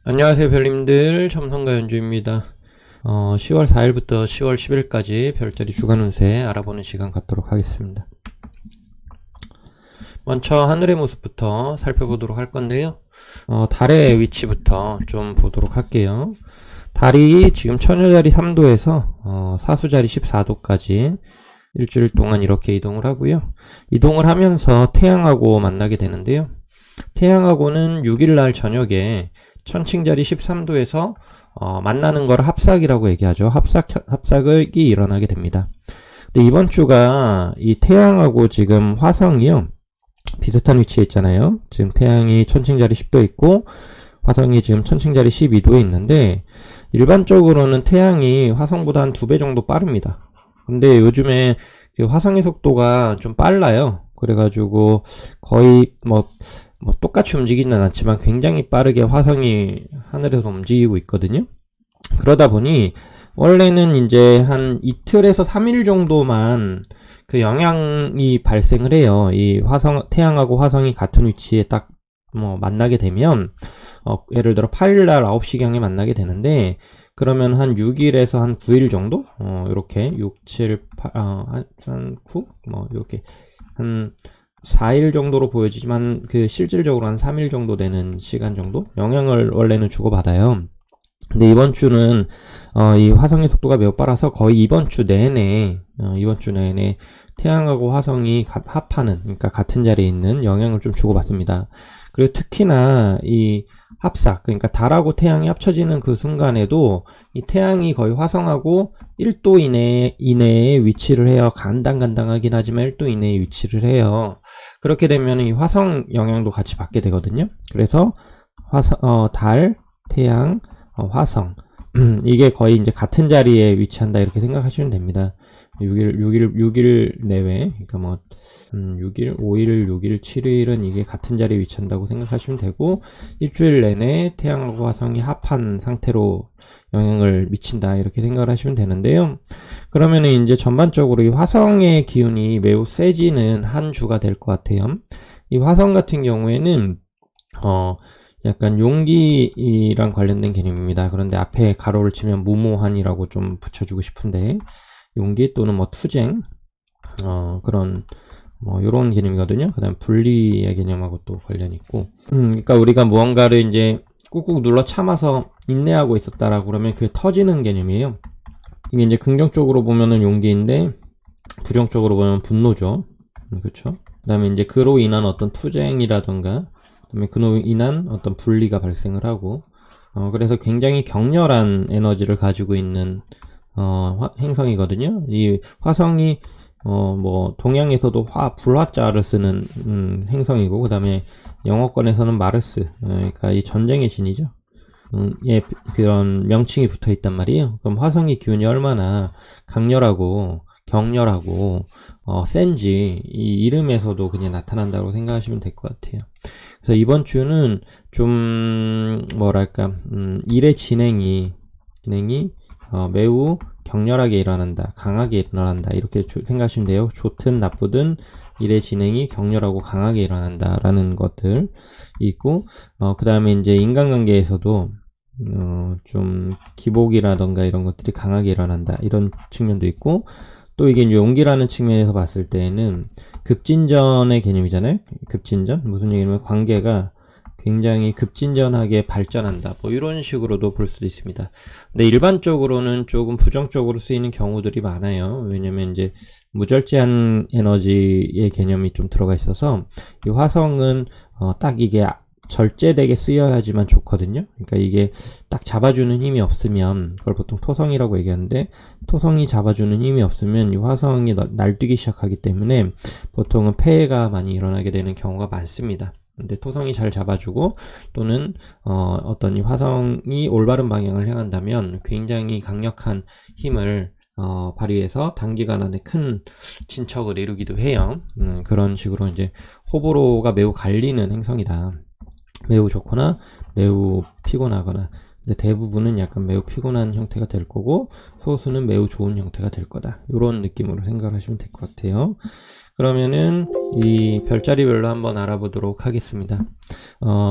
안녕하세요 별님들, 첨성가 연주입니다. 10월 4일부터 10월 10일까지 별자리 주간 운세 알아보는 시간 갖도록 하겠습니다. 먼저 하늘의 모습부터 살펴보도록 할 건데요. 달의 위치부터 좀 보도록 할게요. 달이 지금 처녀자리 3도에서 사수자리 14도까지 일주일 동안 이렇게 이동을 하고요. 이동을 하면서 태양하고 만나게 되는데요. 태양하고는 6일날 저녁에 천칭자리 13도에서 만나는 걸 합삭이라고 얘기하죠. 합삭이 일어나게 됩니다. 근데 이번 주가 이 태양하고 지금 화성이요, 비슷한 위치에 있잖아요. 지금 태양이 천칭자리 10도 있고 화성이 지금 천칭자리 12도에 있는데, 일반적으로는 태양이 화성보다 한 2배 정도 빠릅니다. 근데 요즘에 그 화성의 속도가 좀 빨라요. 그래가지고 거의 똑같이 움직이지는 않지만 굉장히 빠르게 화성이 하늘에서 움직이고 있거든요. 그러다 보니 원래는 이제 한 이틀에서 3일 정도만 그 영향이 발생을 해요. 이 태양하고 화성이 같은 위치에 딱 만나게 되면, 예를 들어 8일날 9시경에 만나게 되는데, 그러면 한 6일에서 한 9일 정도? 이렇게 6, 7, 8, 한 9? 이렇게 한 4일 정도로 보여지지만 실질적으로 한 3일 정도 되는 시간 정도 영향을 원래는 주고받아요. 근데 이번 주는 이 화성의 속도가 매우 빠라서 거의 이번 주 내내 태양하고 화성이 합하는, 그러니까 같은 자리에 있는 영향을 좀 주고받습니다. 그리고 특히나 이 합삭, 그러니까 달하고 태양이 합쳐지는 그 순간에도 이 태양이 거의 화성하고 1도 이내에 위치를 해요. 간당간당하긴 하지만 1도 이내에 위치를 해요. 그렇게 되면 이 화성 영향도 같이 받게 되거든요. 그래서 달, 태양, 화성 이게 거의 이제 같은 자리에 위치한다, 이렇게 생각하시면 됩니다. 6일 내외, 그러니까 6일, 5일, 6일, 7일은 이게 같은 자리에 위치한다고 생각하시면 되고, 일주일 내내 태양하고 화성이 합한 상태로 영향을 미친다, 이렇게 생각을 하시면 되는데요. 그러면은 이제 전반적으로 이 화성의 기운이 매우 세지는 한 주가 될 것 같아요. 이 화성 같은 경우에는 약간 용기랑 관련된 개념입니다. 그런데 앞에 가로를 치면 무모한이라고 좀 붙여주고 싶은데, 용기 또는 투쟁, 그런 요런 개념이거든요. 그 다음 분리의 개념하고 또 관련이 있고, 그러니까 우리가 무언가를 이제 꾹꾹 눌러 참아서 인내하고 있었다라고 그러면 그게 터지는 개념이에요. 이게 이제 긍정적으로 보면은 용기인데 부정적으로 보면 분노죠. 그렇죠. 그 다음에 이제 그로 인한 어떤 투쟁이라던가, 그다음에 그로 인한 어떤 분리가 발생을 하고, 그래서 굉장히 격렬한 에너지를 가지고 있는 행성이거든요. 이 화성이 동양에서도 불화자를 쓰는 행성이고, 그 다음에 영어권에서는 마르스, 그러니까 이 전쟁의 신이죠. 예, 그런 명칭이 붙어 있단 말이에요. 그럼 화성의 기운이 얼마나 강렬하고 격렬하고 센지 이 이름에서도 그냥 나타난다고 생각하시면 될 것 같아요. 그래서 이번 주는 좀 일의 진행이 매우 격렬하게 일어난다, 강하게 일어난다, 이렇게 생각하시면 돼요. 좋든 나쁘든 일의 진행이 격렬하고 강하게 일어난다 라는 것들 있고, 그 다음에 이제 인간관계에서도 좀 기복이라던가 이런 것들이 강하게 일어난다, 이런 측면도 있고, 또 이게 용기라는 측면에서 봤을 때에는 급진전의 개념이잖아요. 급진전, 무슨 얘기냐면 관계가 굉장히 급진전하게 발전한다, 이런 식으로도 볼 수도 있습니다. 근데 일반적으로는 조금 부정적으로 쓰이는 경우들이 많아요. 왜냐면 이제 무절제한 에너지의 개념이 좀 들어가 있어서, 이 화성은 딱 이게 절제되게 쓰여야지만 좋거든요. 그러니까 이게 딱 잡아주는 힘이 없으면, 그걸 보통 토성이라고 얘기하는데, 토성이 잡아주는 힘이 없으면 이 화성이 날뛰기 시작하기 때문에 보통은 폐해가 많이 일어나게 되는 경우가 많습니다. 근데 토성이 잘 잡아주고, 또는 어떤 이 화성이 올바른 방향을 향한다면 굉장히 강력한 힘을 발휘해서 단기간 안에 큰 진척을 이루기도 해요. 그런 식으로 이제 호불호가 매우 갈리는 행성이다. 매우 좋거나 매우 피곤하거나. 근데 대부분은 약간 매우 피곤한 형태가 될 거고 소수는 매우 좋은 형태가 될 거다. 이런 느낌으로 생각을 하시면 될 것 같아요. 그러면은 이 별자리별로 한번 알아보도록 하겠습니다.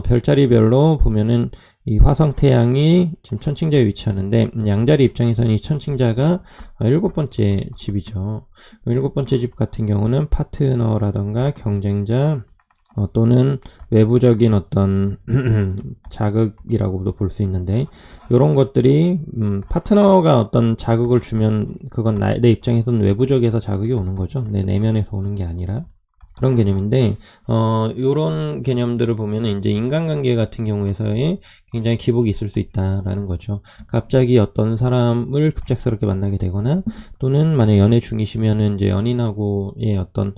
별자리별로 보면은 이 화성 태양이 지금 천칭자에 위치하는데 양자리 입장에서는 이 천칭자가 7번째 집이죠. 7번째 집 같은 경우는 파트너라던가 경쟁자 또는 외부적인 어떤 자극이라고도 볼 수 있는데 이런 것들이 파트너가 어떤 자극을 주면 그건 내 입장에서는 외부적에서 자극이 오는 거죠. 내 내면에서 오는 게 아니라 그런 개념인데 요런 개념들을 보면은 이제 인간관계 같은 경우에서의 굉장히 기복이 있을 수 있다라는 거죠. 갑자기 어떤 사람을 급작스럽게 만나게 되거나 또는 만약 연애 중이시면은 이제 연인하고의 어떤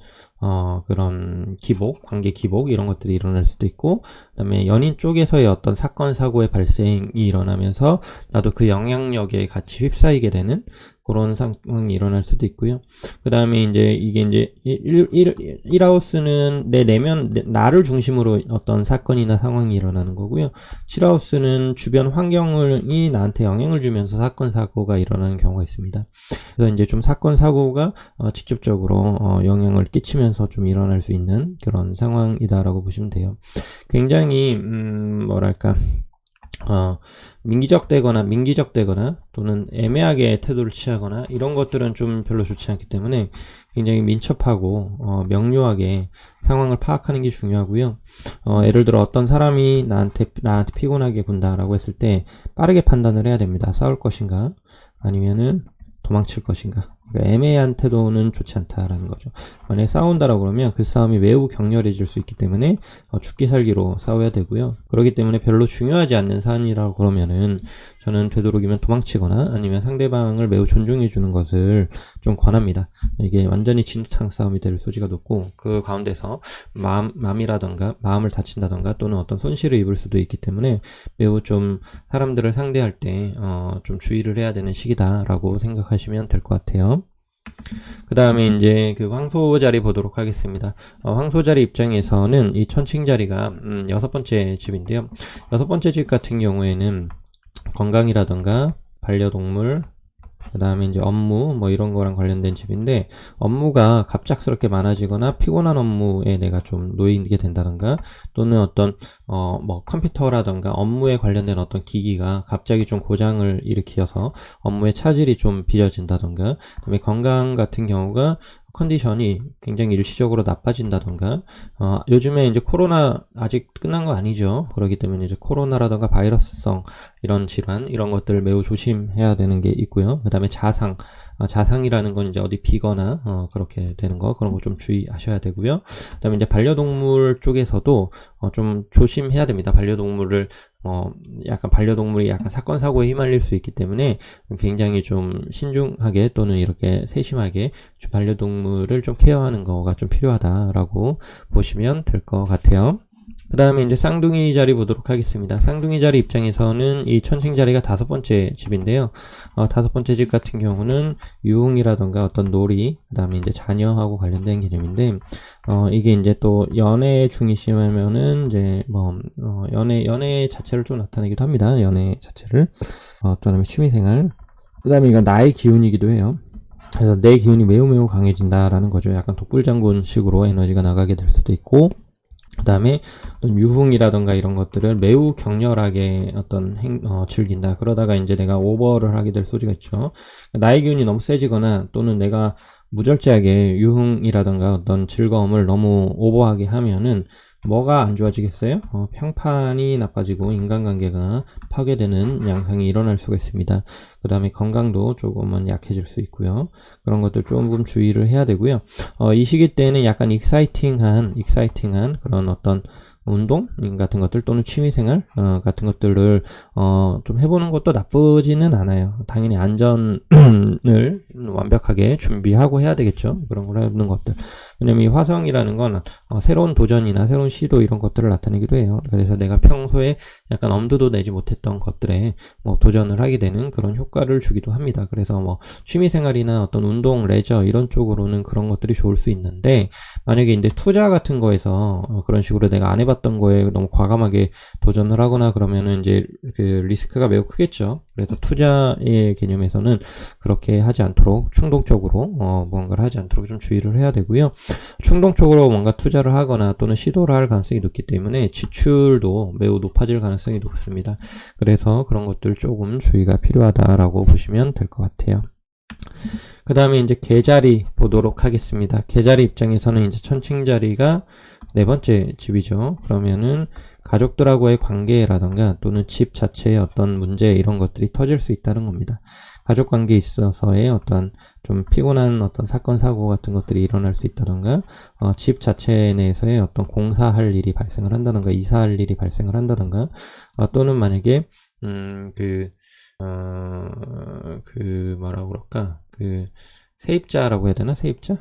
그런 기복, 관계 기복 이런 것들이 일어날 수도 있고 그다음에 연인 쪽에서의 어떤 사건 사고의 발생이 일어나면서 나도 그 영향력에 같이 휩싸이게 되는 그런 상황이 일어날 수도 있고요. 그 다음에 이제 이게 이제 1하우스는 내 내면, 나를 중심으로 어떤 사건이나 상황이 일어나는 거고요. 7하우스는 주변 환경이 나한테 영향을 주면서 사건, 사고가 일어나는 경우가 있습니다. 그래서 이제 좀 사건, 사고가 직접적으로 영향을 끼치면서 좀 일어날 수 있는 그런 상황이다라고 보시면 돼요. 굉장히, 뭐랄까. 민기적되거나 또는 애매하게 태도를 취하거나 이런 것들은 좀 별로 좋지 않기 때문에 굉장히 민첩하고 명료하게 상황을 파악하는 게 중요하고요. 예를 들어 어떤 사람이 나한테 피곤하게 군다라고 했을 때 빠르게 판단을 해야 됩니다. 싸울 것인가 아니면은 도망칠 것인가. 그러니까 애매한 태도는 좋지 않다라는 거죠. 만약에 싸운다라고 그러면 그 싸움이 매우 격렬해질 수 있기 때문에 죽기 살기로 싸워야 되고요. 그렇기 때문에 별로 중요하지 않는 사안이라고 그러면은 저는 되도록이면 도망치거나 아니면 상대방을 매우 존중해 주는 것을 좀 권합니다. 이게 완전히 진흙탕 싸움이 될 소지가 높고 그 가운데서 마음을 다친다던가 또는 어떤 손실을 입을 수도 있기 때문에 매우 좀 사람들을 상대할 때 좀 주의를 해야 되는 시기다라고 생각하시면 될 것 같아요. 그 다음에 이제 그 황소자리 보도록 하겠습니다. 황소자리 입장에서는 이 천칭자리가 6번째 집인데요. 6번째 집 같은 경우에는 건강이라던가 반려동물, 그 다음에 이제 업무 뭐 이런 거랑 관련된 집인데 업무가 갑작스럽게 많아지거나 피곤한 업무에 내가 좀 놓이게 된다던가 또는 어떤 뭐 컴퓨터라던가 업무에 관련된 어떤 기기가 갑자기 좀 고장을 일으켜서 업무의 차질이 좀 빚어진다던가 그다음에 건강 같은 경우가 컨디션이 굉장히 일시적으로 나빠진다던가 요즘에 이제 코로나 아직 끝난 거 아니죠. 그렇기 때문에 이제 코로나라던가 바이러스성 이런 질환 이런 것들 매우 조심해야 되는 게 있고요. 그 다음에 자상이라는 건 이제 어디 비거나 그렇게 되는 거 그런 거 좀 주의하셔야 되고요. 그 다음에 이제 반려동물 쪽에서도 좀 조심해야 됩니다. 반려동물이 약간 사건 사고에 휘말릴 수 있기 때문에 굉장히 좀 신중하게 또는 이렇게 세심하게 좀 반려동물을 좀 케어하는 거가 좀 필요하다라고 보시면 될 것 같아요. 그 다음에 이제 쌍둥이 자리 보도록 하겠습니다. 쌍둥이 자리 입장에서는 이 천칭자리가 5번째 집인데요. 5번째 집 같은 경우는 유흥이라던가 어떤 놀이, 그 다음에 이제 자녀하고 관련된 개념인데, 이게 이제 또 연애 중이시면은 이제 연애 자체를 좀 나타내기도 합니다. 연애 자체를. 그 다음에 취미생활. 그 다음에 이건 나의 기운이기도 해요. 그래서 내 기운이 매우 강해진다라는 거죠. 약간 독불장군 식으로 에너지가 나가게 될 수도 있고, 그 다음에 어떤 유흥이라던가 이런 것들을 매우 격렬하게 즐긴다. 그러다가 이제 내가 오버를 하게 될 소지가 있죠. 나의 기운이 너무 세지거나 또는 내가 무절제하게 유흥이라던가 어떤 즐거움을 너무 오버하게 하면은 뭐가 안 좋아지겠어요? 평판이 나빠지고 인간관계가 파괴되는 양상이 일어날 수가 있습니다. 그 다음에 건강도 조금은 약해질 수 있고요. 그런 것들 조금 주의를 해야 되고요. 이 시기 때는 약간 익사이팅한 그런 어떤 운동 같은 것들 또는 취미생활 같은 것들을 좀 해보는 것도 나쁘지는 않아요. 당연히 안전을 완벽하게 준비하고 해야 되겠죠. 그런 걸 해보는 것들. 왜냐면 이 화성이라는 건 새로운 도전이나 새로운 시도 이런 것들을 나타내기도 해요. 그래서 내가 평소에 약간 엄두도 내지 못했던 것들에 도전을 하게 되는 그런 효과를 주기도 합니다. 그래서 취미생활이나 어떤 운동, 레저 이런 쪽으로는 그런 것들이 좋을 수 있는데 만약에 이제 투자 같은 거에서 그런 식으로 내가 안 해봤던 해봤던 거에 너무 과감하게 도전을 하거나 그러면은 이제 그 리스크가 매우 크겠죠. 그래서 투자의 개념에서는 그렇게 하지 않도록 충동적으로 뭔가를 하지 않도록 좀 주의를 해야 되고요. 충동적으로 뭔가 투자를 하거나 또는 시도를 할 가능성이 높기 때문에 지출도 매우 높아질 가능성이 높습니다. 그래서 그런 것들 조금 주의가 필요하다라고 보시면 될 것 같아요. 그 다음에 이제 계자리 보도록 하겠습니다. 계자리 입장에서는 이제 천칭자리가 네 번째 집이죠. 그러면은 가족들하고의 관계라던가 또는 집 자체의 어떤 문제 이런 것들이 터질 수 있다는 겁니다. 가족 관계에 있어서의 어떤 좀 피곤한 어떤 사건 사고 같은 것들이 일어날 수 있다던가 집 자체 내에서의 어떤 공사할 일이 발생을 한다던가 이사할 일이 발생을 한다던가 또는 만약에 뭐라고 그럴까 세입자라고 해야 되나? 세입자?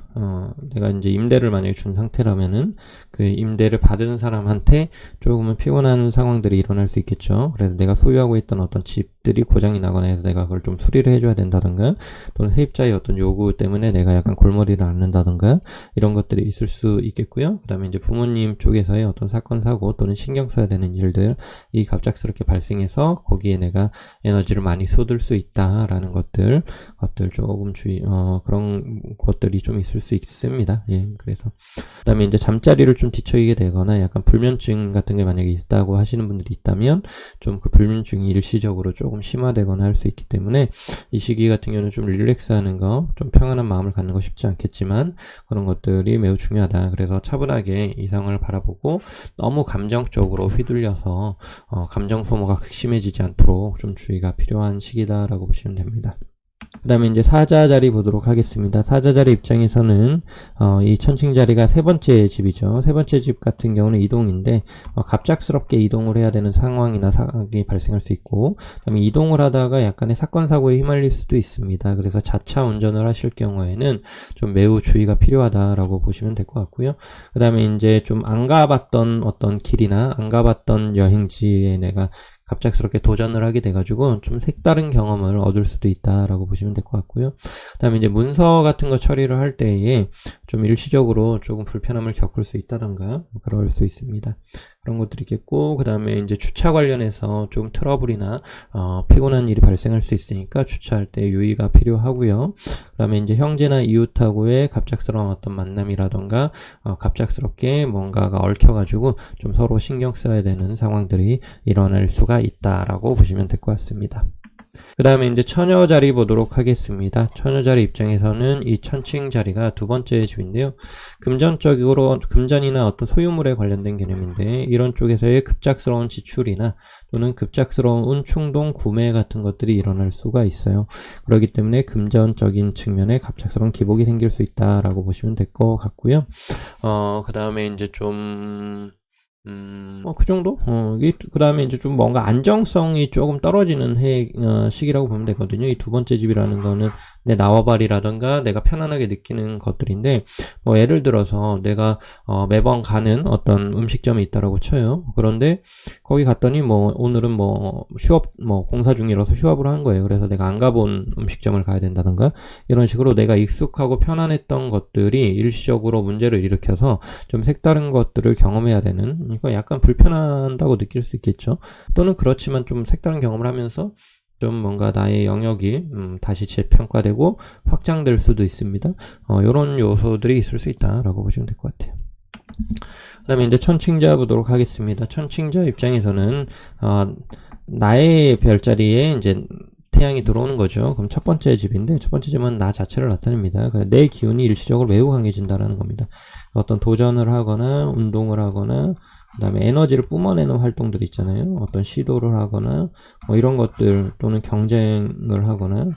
내가 이제 임대를 만약에 준 상태라면은 그 임대를 받은 사람한테 조금은 피곤한 상황들이 일어날 수 있겠죠. 그래서 내가 소유하고 있던 어떤 집들이 고장이 나거나 해서 내가 그걸 좀 수리를 해줘야 된다던가 또는 세입자의 어떤 요구 때문에 내가 약간 골머리를 앓는다던가 이런 것들이 있을 수 있겠고요. 그 다음에 이제 부모님 쪽에서의 어떤 사건, 사고 또는 신경 써야 되는 일들이 갑작스럽게 발생해서 거기에 내가 에너지를 많이 쏟을 수 있다라는 것들 조금 그런 것들이 좀 있을 수 있습니다. 예, 그래서. 그 다음에 이제 잠자리를 좀 뒤척이게 되거나 약간 불면증 같은 게 만약에 있다고 하시는 분들이 있다면 좀 그 불면증이 일시적으로 조금 심화되거나 할 수 있기 때문에 이 시기 같은 경우는 좀 릴렉스 하는 거, 좀 평안한 마음을 갖는 거 쉽지 않겠지만 그런 것들이 매우 중요하다. 그래서 차분하게 이 상황을 바라보고 너무 감정적으로 휘둘려서 감정 소모가 극심해지지 않도록 좀 주의가 필요한 시기다라고 보시면 됩니다. 그 다음에 이제 사자자리 보도록 하겠습니다. 사자자리 입장에서는 이 천칭자리가 세 번째 집이죠. 세 번째 집 같은 경우는 이동인데 갑작스럽게 이동을 해야 되는 상황이나 상황이 발생할 수 있고 그 다음에 이동을 하다가 약간의 사건 사고에 휘말릴 수도 있습니다. 그래서 자차 운전을 하실 경우에는 좀 매우 주의가 필요하다라고 보시면 될 것 같고요. 그 다음에 이제 좀 안 가봤던 어떤 길이나 안 가봤던 여행지에 내가 갑작스럽게 도전을 하게 돼가지고 좀 색다른 경험을 얻을 수도 있다라고 보시면 될 것 같고요. 그 다음에 이제 문서 같은 거 처리를 할 때에 좀 일시적으로 조금 불편함을 겪을 수 있다던가 그럴 수 있습니다. 그런 것들이 있겠고 그 다음에 이제 주차 관련해서 좀 트러블이나 피곤한 일이 발생할 수 있으니까 주차할 때 유의가 필요하고요. 그 다음에 이제 형제나 이웃하고의 갑작스러운 어떤 만남이라던가 갑작스럽게 뭔가가 얽혀가지고 좀 서로 신경 써야 되는 상황들이 일어날 수가 있다라고 보시면 될 것 같습니다. 그 다음에 이제 처녀자리 보도록 하겠습니다. 처녀자리 입장에서는 이 천칭자리가 두 번째 집인데요. 금전적으로 금전이나 어떤 소유물에 관련된 개념인데 이런 쪽에서의 급작스러운 지출이나 또는 급작스러운 충동 구매 같은 것들이 일어날 수가 있어요. 그렇기 때문에 금전적인 측면에 갑작스러운 기복이 생길 수 있다라고 보시면 될 것 같고요. 그 다음에 이제 좀 그 정도? 그 다음에 이제 좀 뭔가 안정성이 조금 떨어지는 시기라고 보면 되거든요. 이 두 번째 집이라는 거는 내 나와바리라던가 내가 편안하게 느끼는 것들인데, 뭐 예를 들어서 내가 매번 가는 어떤 음식점이 있다라고 쳐요. 그런데 거기 갔더니 뭐 오늘은 뭐 공사 중이라서 휴업을 한 거예요. 그래서 내가 안 가본 음식점을 가야 된다던가 이런 식으로 내가 익숙하고 편안했던 것들이 일시적으로 문제를 일으켜서 좀 색다른 것들을 경험해야 되는, 그러니까 약간 불편하다고 느낄 수 있겠죠. 또는 그렇지만 좀 색다른 경험을 하면서 좀 뭔가 나의 영역이 다시 재평가되고 확장될 수도 있습니다. 이런 요소들이 있을 수 있다라고 보시면 될 것 같아요. 그 다음에 이제 천칭자 보도록 하겠습니다. 천칭자 입장에서는 나의 별자리에 이제 태양이 들어오는 거죠. 그럼 첫 번째 집인데, 첫 번째 집은 나 자체를 나타냅니다. 내 기운이 일시적으로 매우 강해진다라는 겁니다. 어떤 도전을 하거나 운동을 하거나 그 다음에 에너지를 뿜어내는 활동들이 있잖아요. 어떤 시도를 하거나 뭐 이런 것들, 또는 경쟁을 하거나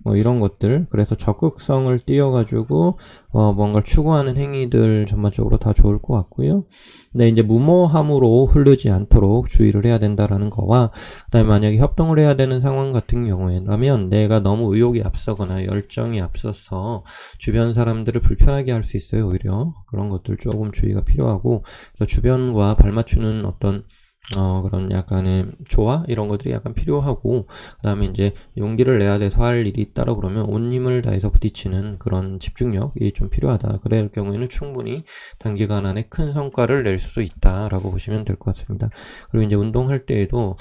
뭐 이런 것들, 그래서 적극성을 띄워가지고 뭔가를 추구하는 행위들 전반적으로 다 좋을 것 같고요. 근데 이제 무모함으로 흐르지 않도록 주의를 해야 된다라는 거와, 그 다음에 만약에 협동을 해야 되는 상황 같은 경우에라면 내가 너무 의욕이 앞서거나 열정이 앞서서 주변 사람들을 불편하게 할 수 있어요. 오히려 그런 것들 조금 주의가 필요하고, 주변과 발맞추는 어떤 그런 약간의 조화 이런 것들이 약간 필요하고, 그 다음에 이제 용기를 내야 돼서 할 일이 있다라 그러면 온 힘을 다해서 부딪히는 그런 집중력이 좀 필요하다. 그럴 경우에는 충분히 단기간 안에 큰 성과를 낼 수도 있다라고 보시면 될 것 같습니다. 그리고 이제 운동할 때에도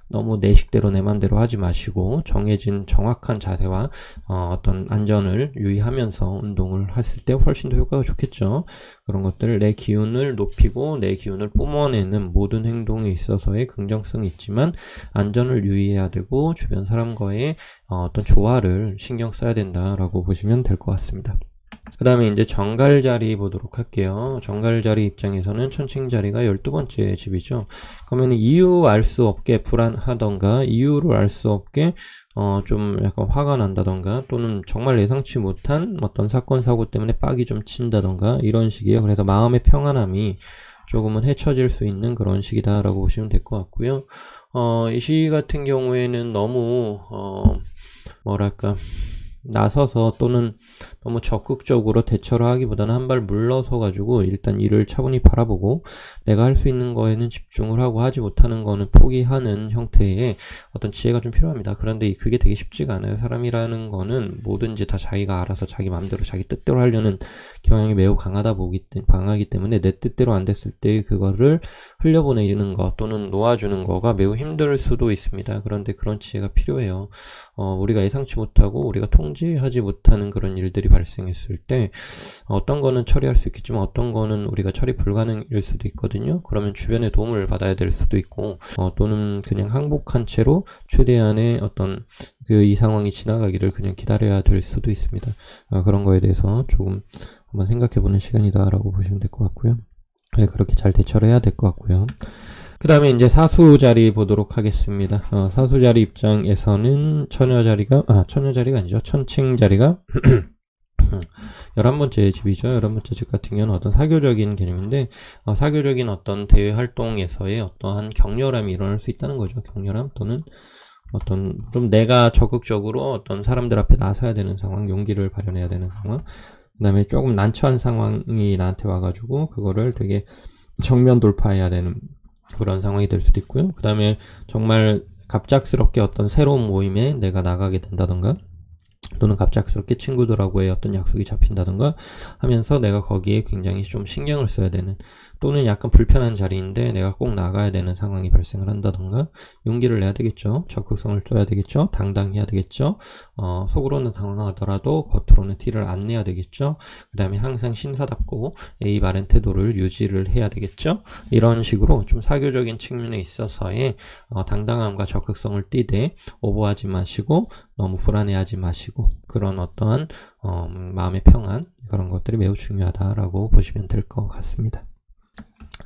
너무 내 식대로 내 맘대로 하지 마시고 정해진 정확한 자세와 어떤 안전을 유의하면서 운동을 했을 때 훨씬 더 효과가 좋겠죠. 그런 것들을 내 기운을 높이고 내 기운을 뿜어내는 모든 행동에 있어서의 긍정성이 있지만 안전을 유의해야 되고 주변 사람과의 어떤 조화를 신경 써야 된다라고 보시면 될 것 같습니다. 그 다음에 이제 정갈자리 보도록 할게요. 정갈자리 입장에서는 천칭자리가 12번째 집이죠. 그러면 이유 알 수 없게 불안하던가 이유를 알 수 없게 좀 약간 화가 난다던가 또는 정말 예상치 못한 어떤 사건 사고 때문에 빡이 좀 친다던가 이런 식이에요. 그래서 마음의 평안함이 조금은 헤쳐질 수 있는 그런 시기다라고 보시면 될 것 같고요. 이 시기 같은 경우에는 너무 뭐랄까 나서서 또는 너무 적극적으로 대처를 하기보다는 한 발 물러서 가지고 일단 일을 차분히 바라보고 내가 할 수 있는 거에는 집중을 하고 하지 못하는 거는 포기하는 형태의 어떤 지혜가 좀 필요합니다. 그런데 그게 되게 쉽지가 않아요. 사람이라는 거는 뭐든지 다 자기가 알아서 자기 마음대로 자기 뜻대로 하려는 경향이 매우 강하기 때문에 내 뜻대로 안 됐을 때 그거를 흘려보내는 거 또는 놓아주는 거가 매우 힘들 수도 있습니다. 그런데 그런 지혜가 필요해요. 우리가 예상치 못하고 우리가 통제하지 못하는 그런 일들이 발생했을 때 어떤 거는 처리할 수 있겠지만 어떤 거는 우리가 처리 불가능일 수도 있거든요. 그러면 주변의 도움을 받아야 될 수도 있고 또는 그냥 항복한 채로 최대한의 어떤 이 상황이 지나가기를 그냥 기다려야 될 수도 있습니다. 그런 거에 대해서 조금 한번 생각해보는 시간이다라고 보시면 될 것 같고요. 네, 그렇게 잘 대처를 해야 될 것 같고요. 그 다음에 이제 사수자리 보도록 하겠습니다. 사수자리 입장에서는 처녀자리가 아니죠. 천칭자리가 11번째 집이죠. 11번째 집 같은 경우는 어떤 사교적인 개념인데, 사교적인 어떤 대외 활동에서의 어떠한 격렬함이 일어날 수 있다는 거죠. 격렬함 또는 어떤 좀 내가 적극적으로 어떤 사람들 앞에 나서야 되는 상황, 용기를 발현해야 되는 상황, 그 다음에 조금 난처한 상황이 나한테 와가지고 그거를 되게 정면 돌파해야 되는 그런 상황이 될 수도 있고요. 그 다음에 정말 갑작스럽게 어떤 새로운 모임에 내가 나가게 된다던가 또는 갑작스럽게 친구들하고의 어떤 약속이 잡힌다던가 하면서 내가 거기에 굉장히 좀 신경을 써야 되는 또는 약간 불편한 자리인데 내가 꼭 나가야 되는 상황이 발생을 한다던가 용기를 내야 되겠죠. 적극성을 써야 되겠죠. 당당해야 되겠죠. 속으로는 당황하더라도 겉으로는 티를 안 내야 되겠죠. 그 다음에 항상 신사답고 예의 바른 태도를 유지를 해야 되겠죠. 이런 식으로 좀 사교적인 측면에 있어서의 당당함과 적극성을 띠되 오버하지 마시고 너무 불안해하지 마시고 그런 어떠한 마음의 평안 그런 것들이 매우 중요하다라고 보시면 될 것 같습니다.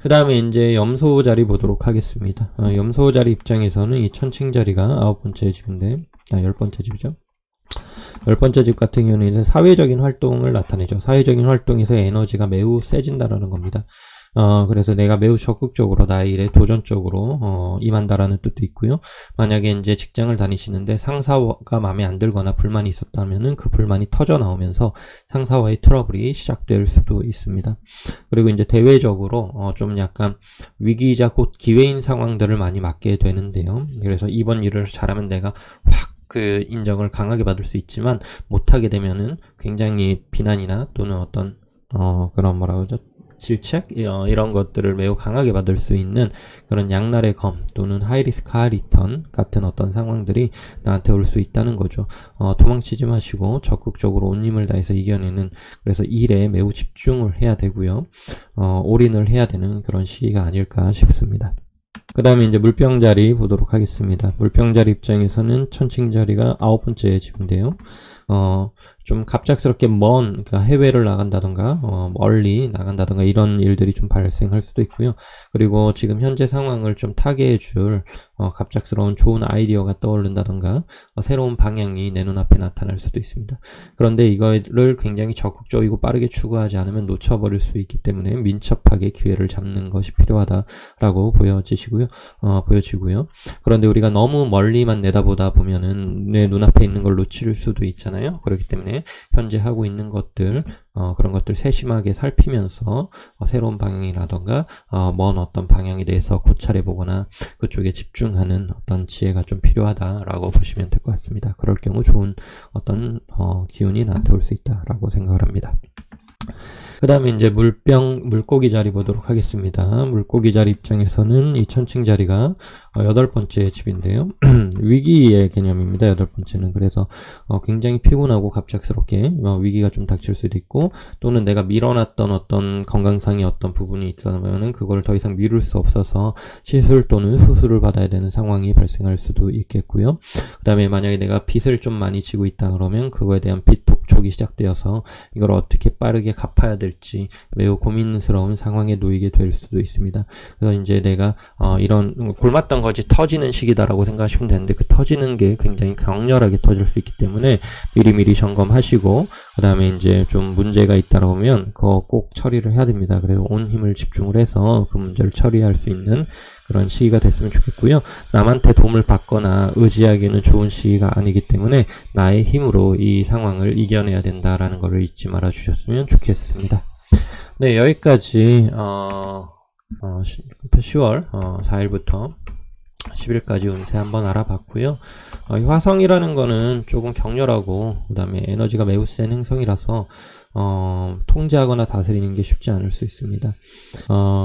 그 다음에 이제 염소 자리 보도록 하겠습니다. 염소 자리 입장에서는 이 천칭자리가 9번째 집인데 10번째 집이죠. 10번째 집 같은 경우는 이제 사회적인 활동을 나타내죠. 사회적인 활동에서 에너지가 매우 세진다라는 겁니다. 그래서 내가 매우 적극적으로 나의 일에 도전적으로 임한다라는 뜻도 있고요. 만약에 이제 직장을 다니시는데 상사가 마음에 안 들거나 불만이 있었다면은 그 불만이 터져 나오면서 상사와의 트러블이 시작될 수도 있습니다. 그리고 이제 대외적으로 좀 약간 위기이자 곧 기회인 상황들을 많이 맞게 되는데요. 그래서 이번 일을 잘하면 내가 확 인정을 강하게 받을 수 있지만 못하게 되면은 굉장히 비난이나 또는 어떤 그런 뭐라고 하죠? 질책? 이런 것들을 매우 강하게 받을 수 있는 그런 양날의 검 또는 하이리스크 하이리턴 같은 어떤 상황들이 나한테 올 수 있다는 거죠. 도망치지 마시고 적극적으로 온 힘을 다해서 이겨내는 그래서 일에 매우 집중을 해야 되고요. 올인을 해야 되는 그런 시기가 아닐까 싶습니다. 그 다음에 이제 물병자리 보도록 하겠습니다. 물병자리 입장에서는 천칭자리가 9번째 집인데요. 좀 갑작스럽게 그러니까 해외를 나간다던가, 멀리 나간다던가 이런 일들이 좀 발생할 수도 있고요. 그리고 지금 현재 상황을 좀 타개해줄, 갑작스러운 좋은 아이디어가 떠오른다던가, 새로운 방향이 내 눈앞에 나타날 수도 있습니다. 그런데 이거를 굉장히 적극적이고 빠르게 추구하지 않으면 놓쳐버릴 수 있기 때문에 민첩하게 기회를 잡는 것이 필요하다라고 보여지고요. 그런데 우리가 너무 멀리만 내다보다 보면은 내 눈앞에 있는 걸 놓칠 수도 있잖아요. 그렇기 때문에 때문에 현재 하고 있는 것들, 그런 것들 세심하게 살피면서 새로운 방향이라던가 먼 어떤 방향에 대해서 고찰해 보거나 그쪽에 집중하는 어떤 지혜가 좀 필요하다라고 보시면 될 것 같습니다. 그럴 경우 좋은 어떤 기운이 나한테 올 수 있다라고 생각을 합니다. 그 다음에 이제 물고기 자리 보도록 하겠습니다. 물고기 자리 입장에서는 이 천칭 자리가 8번째 집인데요. 위기의 개념입니다. 8번째는. 그래서 굉장히 피곤하고 갑작스럽게 위기가 좀 닥칠 수도 있고, 또는 내가 밀어놨던 어떤 건강상의 어떤 부분이 있다면은 그걸 더 이상 미룰 수 없어서 시술 또는 수술을 받아야 되는 상황이 발생할 수도 있겠고요. 그 다음에 만약에 내가 빚을 좀 많이 지고 있다 그러면 그거에 대한 빚 독촉이 시작되어서 이걸 어떻게 빠르게 갚아야 될지 매우 고민스러운 상황에 놓이게 될 수도 있습니다. 그래서 이제 내가 이런 골맞던 것이 터지는 시기다라고 생각하시면 되는데, 그 터지는 게 굉장히 격렬하게 터질 수 있기 때문에 미리미리 점검하시고, 그 다음에 이제 좀 문제가 있다고 하면 그거 꼭 처리를 해야 됩니다. 그래서 온 힘을 집중을 해서 그 문제를 처리할 수 있는 그런 시기가 됐으면 좋겠고요. 남한테 도움을 받거나 의지하기는 좋은 시기가 아니기 때문에 나의 힘으로 이 상황을 이겨내야 된다라는 것을 잊지 말아 주셨으면 좋겠습니다. 네, 여기까지 10월 4일부터 10일까지 운세 한번 알아봤고요. 이 화성이라는 거는 조금 격렬하고 그 다음에 에너지가 매우 센 행성이라서 통제하거나 다스리는 게 쉽지 않을 수 있습니다.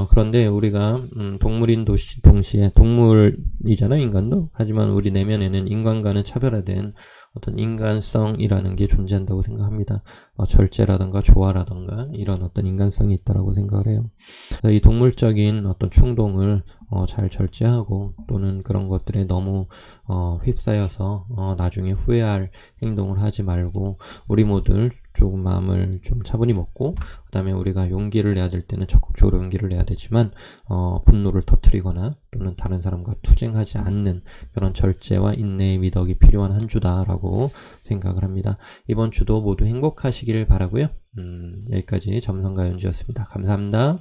그런데 우리가 동물인 동시에 동물이잖아요, 인간도. 하지만 우리 내면에는 인간과는 차별화된 어떤 인간성이라는 게 존재한다고 생각합니다. 절제라든가 조화라든가 이런 어떤 인간성이 있다라고 생각을 해요. 이 동물적인 어떤 충동을 잘 절제하고, 또는 그런 것들에 너무 휩싸여서 나중에 후회할 행동을 하지 말고, 우리 모두 조금 마음을 좀 차분히 먹고, 그 다음에 우리가 용기를 내야 될 때는 적극적으로 용기를 내야 되지만 분노를 터뜨리거나 또는 다른 사람과 투쟁하지 않는 그런 절제와 인내의 미덕이 필요한 한 주다라고 생각을 합니다. 이번 주도 모두 행복하시기를 바라고요. 여기까지 점성가연주였습니다. 감사합니다.